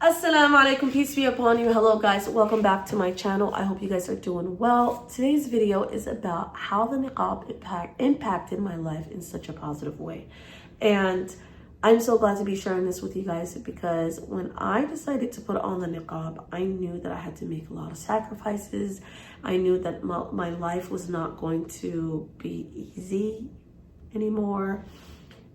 Assalamu alaikum, peace be upon you. Hello guys, welcome back to my channel. I hope you guys are doing well. Today's video is about how the niqab impacted my life in such a positive way. And I'm so glad to be sharing this with you guys because when I decided to put on the niqab, I knew that I had to make a lot of sacrifices. I knew that my life was not going to be easy anymore.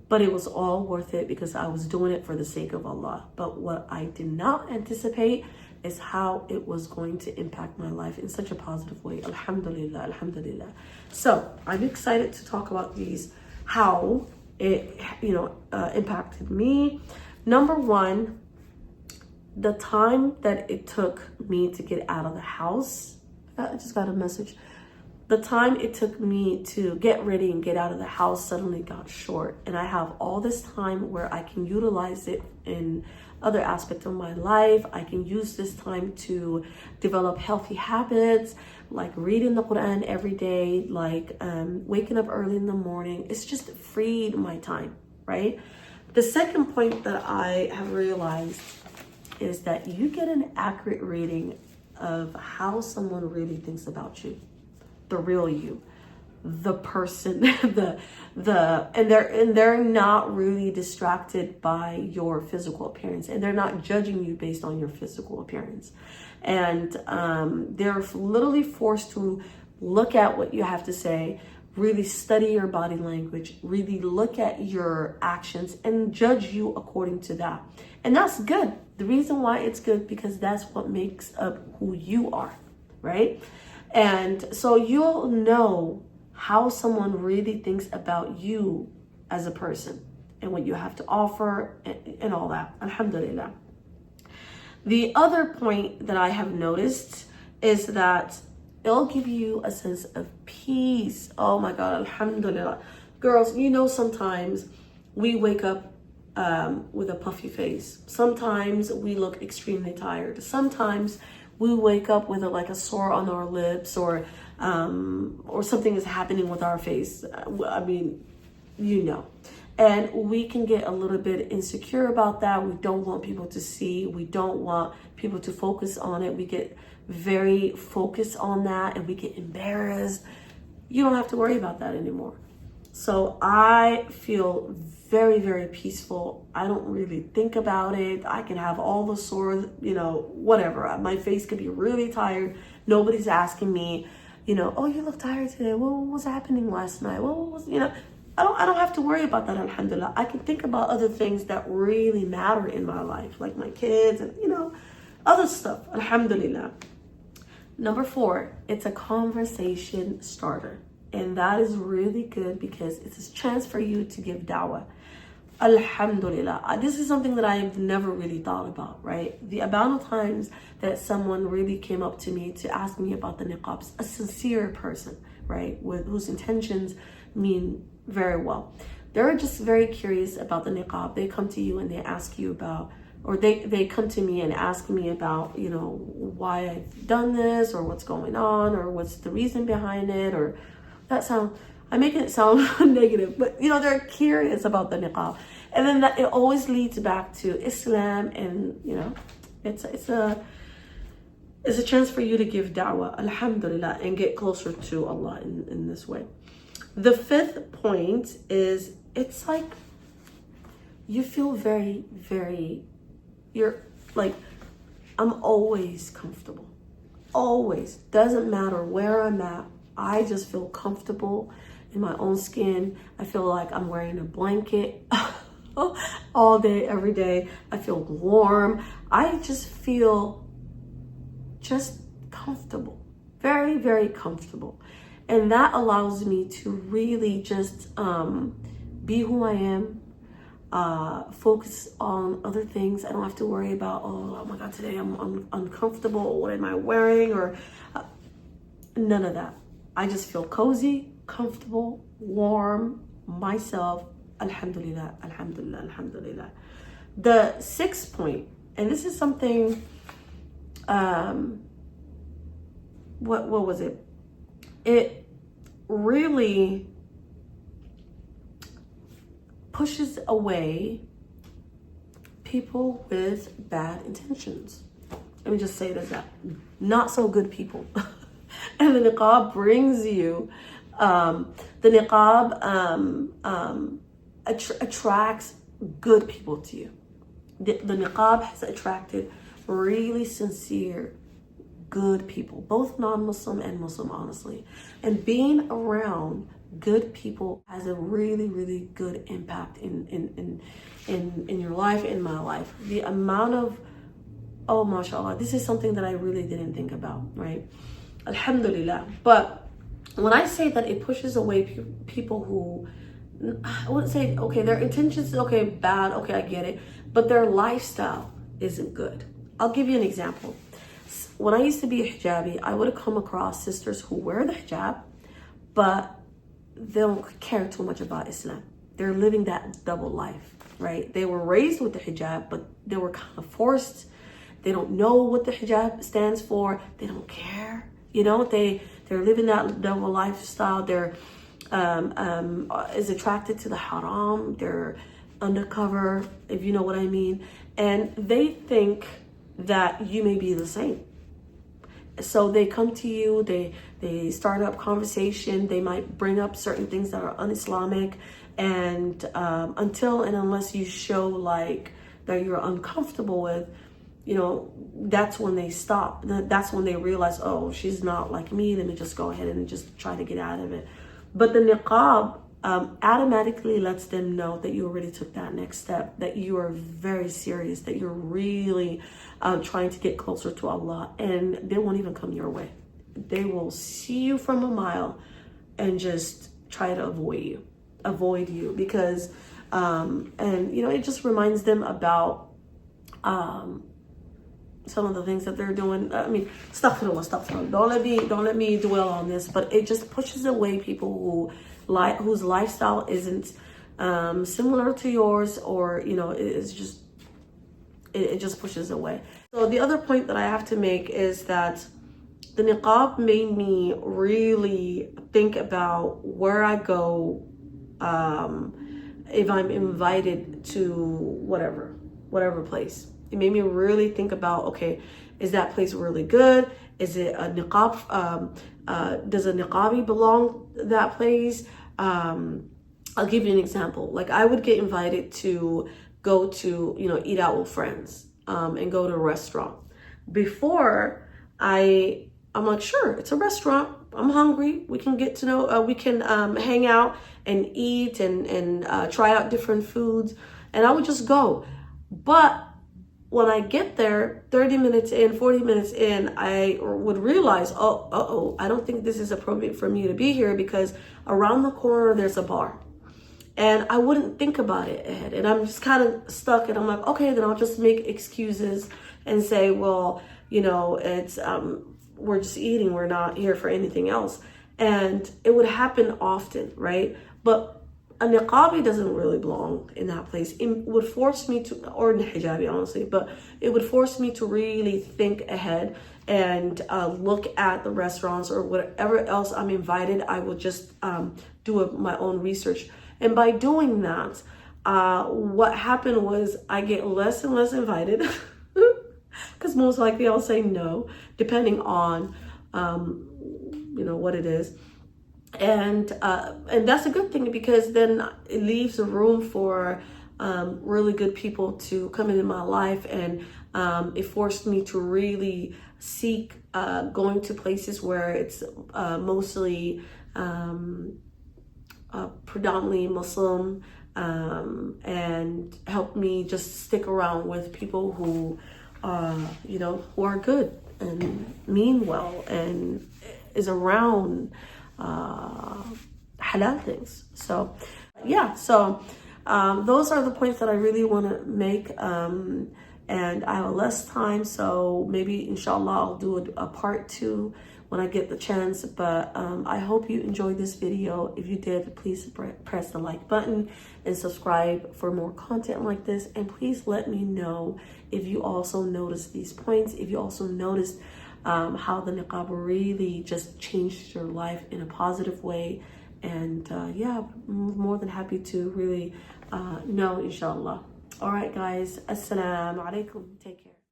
But it was all worth it because I was doing it for the sake of Allah. But what I did not anticipate is how it was going to impact my life in such a positive way. Alhamdulillah, alhamdulillah. So I'm excited to talk about how it, impacted me. Number one, the time that it took me to get out of the house. I just got a message. The time it took me to get ready and get out of the house suddenly got short, and I have all this time where I can utilize it in other aspects of my life. I can use this time to develop healthy habits like reading the Quran every day, like waking up early in the morning. It's just freed my time, right? The second point that I have realized is that you get an accurate reading of how someone really thinks about you. The real you, the person, and they're not really distracted by your physical appearance, and they're not judging you based on your physical appearance, and they're literally forced to look at what you have to say, really study your body language, really look at your actions and judge you according to that. And that's good. The reason why it's good because that's what makes up who you are, right? And so you'll know how someone really thinks about you as a person and what you have to offer and all that. Alhamdulillah. The other point that I have noticed is that it'll give you a sense of peace. Oh my God, alhamdulillah. Girls, sometimes we wake up with a puffy face. Sometimes we look extremely tired. Sometimes we wake up with a sore on our lips or something is happening with our face. And we can get a little bit insecure about that. We don't want people to see. We don't want people to focus on it. We get very focused on that and we get embarrassed. You don't have to worry about that anymore. So I feel very, very peaceful. I don't really think about it. I can have all the sore, whatever. My face could be really tired. Nobody's asking me, oh, you look tired today. What was happening last night? What was, I don't have to worry about that, alhamdulillah. I can think about other things that really matter in my life, like my kids and, other stuff, alhamdulillah. Number 4, it's a conversation starter. And that is really good because it's a chance for you to give dawah. Alhamdulillah. This is something that I've never really thought about, right? The amount of times that someone really came up to me to ask me about the niqabs, a sincere person, right? Whose intentions mean very well. They're just very curious about the niqab. They come to you and they ask you about, or they come to me and ask me about, why I've done this or what's going on or what's the reason behind it or I make it sound negative, but they're curious about the niqab, and then it always leads back to Islam, and it's a chance for you to give da'wah, alhamdulillah, and get closer to Allah in this way. The 5th point is it's like you feel very, very, I'm always comfortable, always, doesn't matter where I'm at. I just feel comfortable in my own skin. I feel like I'm wearing a blanket all day, every day. I feel warm. I just feel comfortable, very, very comfortable. And that allows me to really just be who I am, focus on other things. I don't have to worry about, oh my God, today I'm uncomfortable. What am I wearing? Or none of that. I just feel cozy, comfortable, warm, myself. Alhamdulillah, alhamdulillah, alhamdulillah. The 6th point, and this is something, what was it? It really pushes away people with bad intentions. Let me just say it as that. Not so good people. And the niqab brings you, the niqab attracts good people to you. The niqab has attracted really sincere, good people, both non-Muslim and Muslim, honestly. And being around good people has a really, really good impact in your life, in my life. The amount of, oh, mashallah, this is something that I really didn't think about, right? Alhamdulillah. But when I say that it pushes away people who, I wouldn't say, okay, their intentions is okay, bad, okay, I get it, but their lifestyle isn't good. I'll give you an example. When I used to be a hijabi, I would have come across sisters who wear the hijab, but they don't care too much about Islam. They're living that double life, right? They were raised with the hijab, but they were kind of forced. They don't know what the hijab stands for. They don't care. You know, they're living that double lifestyle. They're is attracted to the haram. They're undercover, if you know what I mean. And they think that you may be the same. So they come to you, they start up conversation, they might bring up certain things that are un-Islamic, and until and unless you show like that you're uncomfortable with, you know, that's when they stop. That's when they realize, oh, she's not like me, let me just go ahead and just try to get out of it. But the niqab automatically lets them know that you already took that next step, that you are very serious, that you're really trying to get closer to Allah, and they won't even come your way. They will see you from a mile and just try to avoid you because, and you know, it just reminds them about some of the things that they're doing. I mean, astaghfirullah. Don't let me dwell on this, but it just pushes away people whose lifestyle isn't similar to yours, or you know, it's just it just pushes away. So the other point that I have to make is that the niqab made me really think about where I go if I'm invited to whatever place. It made me really think about, okay, is that place really good? Is it a niqab? Does a niqabi belong to that place? I'll give you an example. Like I would get invited to go to, you know, eat out with friends and go to a restaurant. Before I'm like, sure, it's a restaurant. I'm hungry. We can get to know, we can hang out and eat and try out different foods. And I would just go. But when I get there, 30 minutes in, 40 minutes in, I would realize, I don't think this is appropriate for me to be here because around the corner, there's a bar. And I wouldn't think about it ahead. And I'm just kind of stuck. And I'm like, okay, then I'll just make excuses and say, well, you know, it's, we're just eating. We're not here for anything else. And it would happen often, right? But a niqabi doesn't really belong in that place. It would force me to, or in hijabi, honestly, but it would force me to really think ahead and look at the restaurants or whatever else I'm invited. I would just do my own research. And by doing that, what happened was I get less and less invited because most likely I'll say no, depending on, you know, what it is. And that's a good thing because then it leaves a room for really good people to come into my life, and it forced me to really seek going to places where it's mostly predominantly Muslim, and helped me just stick around with people who you know, who are good and mean well and is around halal things. So yeah, so those are the points that I really want to make, and I have less time, so maybe inshallah I'll do a part 2 when I get the chance. But I hope you enjoyed this video. If you did, please press the like button and subscribe for more content like this, and please let me know if you also noticed these points, if you also noticed how the niqab really just changed your life in a positive way. And yeah, I'm more than happy to really know, inshallah. All right, guys. Assalamu alaikum. Take care.